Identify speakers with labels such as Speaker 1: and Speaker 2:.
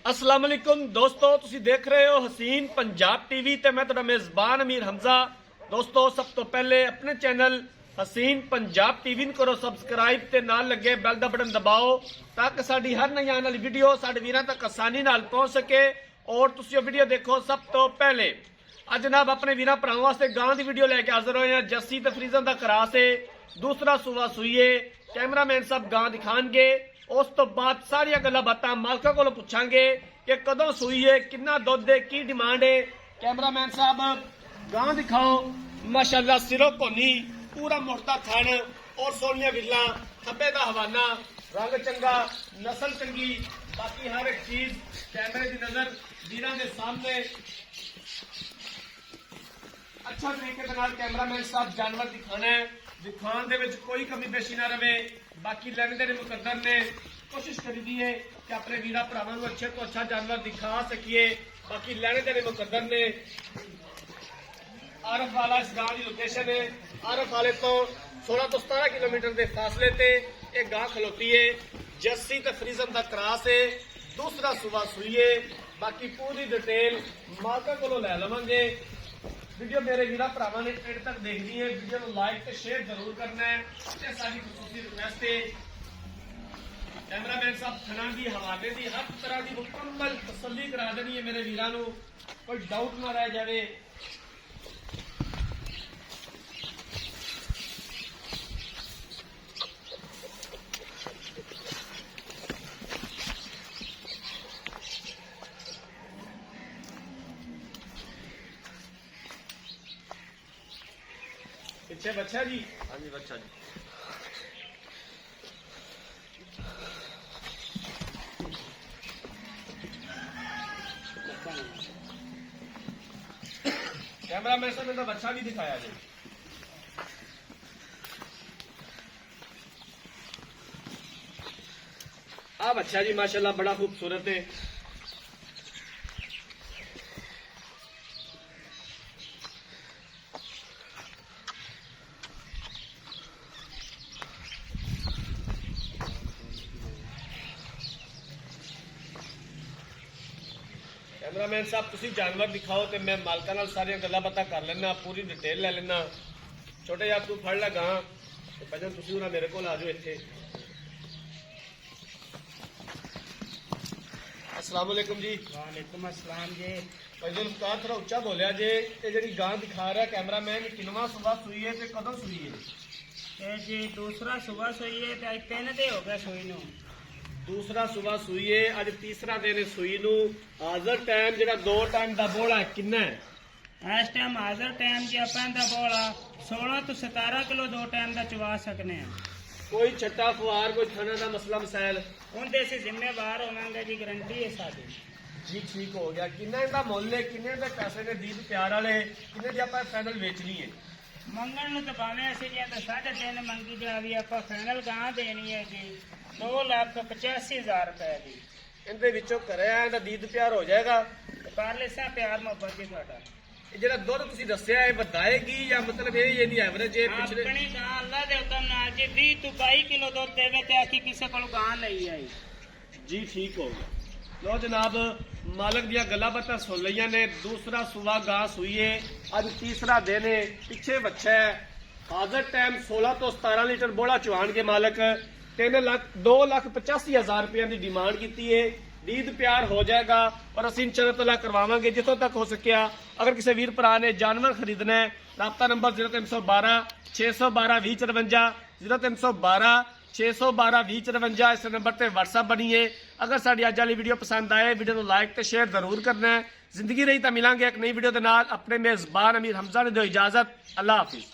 Speaker 1: अस्सलाम वालेकुम दोस्तों, तुसी देख रहे हो हसीन पंजाब टीवी ते मैं तुहाडा मेजबान अमीर हमजा। दोस्तों, सब तो पहले अपने चैनल हसीन पंजाब टीवी करो सबसक्राइब ते नाल लगे बैल दा बटन दबाओ ताकि साडी हर नई आने वाली वीडियो साडे वीरां तक आसानी नाल पहुंच सके और तुसी वीडियो देखो सब तो पहले। अज जनाब अपने वीरां भरावां वास्ते गां दी वीडियो लेके हाजिर होए हैं। जस्सी ते फ्रीजन दा क्रास है, दूसरा सूआ सूईए। कैमरामैन साहब गां दिखाणगे, उस तो बाद सारिया गल्लां बातां मालका कोलों पुछांगे कि कदों सूई है, कितना दुध है, की डिमांड है। कैमरामैन साहब गां दिखाओ। माशाअल्लाह सिरों भोनी, पूरा मोटा थन और सोनिया विल्ला, खब्बे दा हवाना, रंग चंगा, नस्ल चंगी, बाकी हर एक चीज कैमरे की नजर वीरां दे सामने अच्छा तरीके के नाल कैमरामैन साहब जानवर दिखाना है। दिखाने दे विच कोई कमी पेशी ना रहे। बाकी लेने देने मुकद्दर ने कोशिश करी दी है कि अपने वीरा भरावां नूं अच्छे तो अच्छा जानवर दिखा सकिए। बाकी लेने देने मुकद्दर ने। आरफ वाला इस गांव की लोकेशन है। आरफ वाले तो 16 तो 17 किलोमीटर के फासले ते एक गांव खलोती है। जस्सी ते फ्रीजन का क्रास है, दूसरा सूआ सूईए। बाकी पूरी डिटेल मालका कोलों लै लवांगे। वीडियो मेरे वीरा भरावां ने एंड तक देखनी है। वीडियो को लाइक ते शेयर जरूर करना है। ते साडी खुसूसी रिक्वेस्ट है कैमरामैन साहब थना की हवाले की हर तरह की मुकम्मल तसल्ली करा देनी है मेरे वीरां नूं, कोई डाउट ना रह जाए। पीछे बच्चा जी? हाँ जी बच्चा जी। कैमरामैन साहब ने तो बच्चा भी दिखाया जी। आ बच्चा जी माशाल्लाह बड़ा खूबसूरत है। कैमरामैन साहब तुसी जानवर दिखाओ तो मैं मालका नाल सारियां गल्लां बातां कर लेना, पूरी डिटेल ले लेना। छोटे यार तू फड़ ला गां ते भजन तुसी उरा मेरे कोल आ जाओ इत्थे। अस्सलाम वालेकुम जी।
Speaker 2: वालेकुम अस्सलाम जी।
Speaker 1: भजन उस्ताद थोड़ा उच्चा बोलिया जे। ते जेहड़ी गां दिखा रहा कैमरामैन किनवा सुबह सूई है ते कदों सूई है?
Speaker 2: ए जी दूसरा सुबह सोई है ते अज 3 दिन हो गए सोई नूं।
Speaker 1: दूसरा सुबह सूई है, अज तीसरा दिन है सूई नूं। हाजर टाइम जेहड़ा 2 टाइम दा बोला किन्ना है?
Speaker 2: इस टाइम हाजर टाइम जी अपन दा बोला 16 तो 17 किलो 2 टाइम दा चवा सकने हैं।
Speaker 1: कोई छट्टा फुआर कोई थाना का मसला मसाइल
Speaker 2: उनके से जिम्मेवार होवांगे जी, गारंटी है साडी
Speaker 1: जी। ठीक हो गया। किन्ने दा मुल है, किन्ने दे पैसे ने दीद प्यार वाले, किन्ने दी आपां फाइनल बेचनी है?
Speaker 2: मंगण नूं तो भावें असीं जी तो 3.5 मंगी जावी, आपां फाइनल गां देनी है जी 2,85,000 रुपए की।
Speaker 1: इनदे विचों करया इहदा दीद प्यार हो जाएगा?
Speaker 2: कर लेसा प्यार मोहब्बत जी तुहाडा।
Speaker 1: ਇਹ ਜਿਹੜਾ ਦੁੱਧ ਤੁਸੀਂ ਦੱਸਿਆ ਇਹ ਵਧਾਏਗੀ ਜਾਂ ਮਤਲਬ ਇਹ ਇਹਦੀ ਐਵਰੇਜ ਹੈ ਪਿਛਲੇ?
Speaker 2: अपनी गां अल्लाह दे हुक्म नाल जी 20 तो 22 किलो दूध देवे ते आखी किसे कोल गां नहीं आई
Speaker 1: जी। ठीक हो गया। लो जनाब मालक दिया गल्लां बातां सुन लईयां ने। दूसरा सुआ गां सूईए, अज तीसरा दिन है। पिछे बच्चा है। हाजर टाइम 16 तो 17 लीटर बोला चवान के मालक 2,85,000 रुपया की डिमांड की है। दीद प्यार हो जाएगा और असीं इंशाअल्लाह करवावांगे जितों तक हो सकिया। अगर किसी वीर भरा ने जानवर खरीदना है, राब्ता नंबर 0312 612 2054 0312 612 2054 इस नंबर पर व्हाट्सएप बनी है। अगर साडी अज वाली वीडियो पसंद आए वीडियो को लाइक तो शेयर जरूर करना है। जिंदगी रही तो मिलांगे एक नई वीडियो के नाल। अपने मेजबान अमीर हमजा ने दो इजाजत। अल्लाह हाफिज।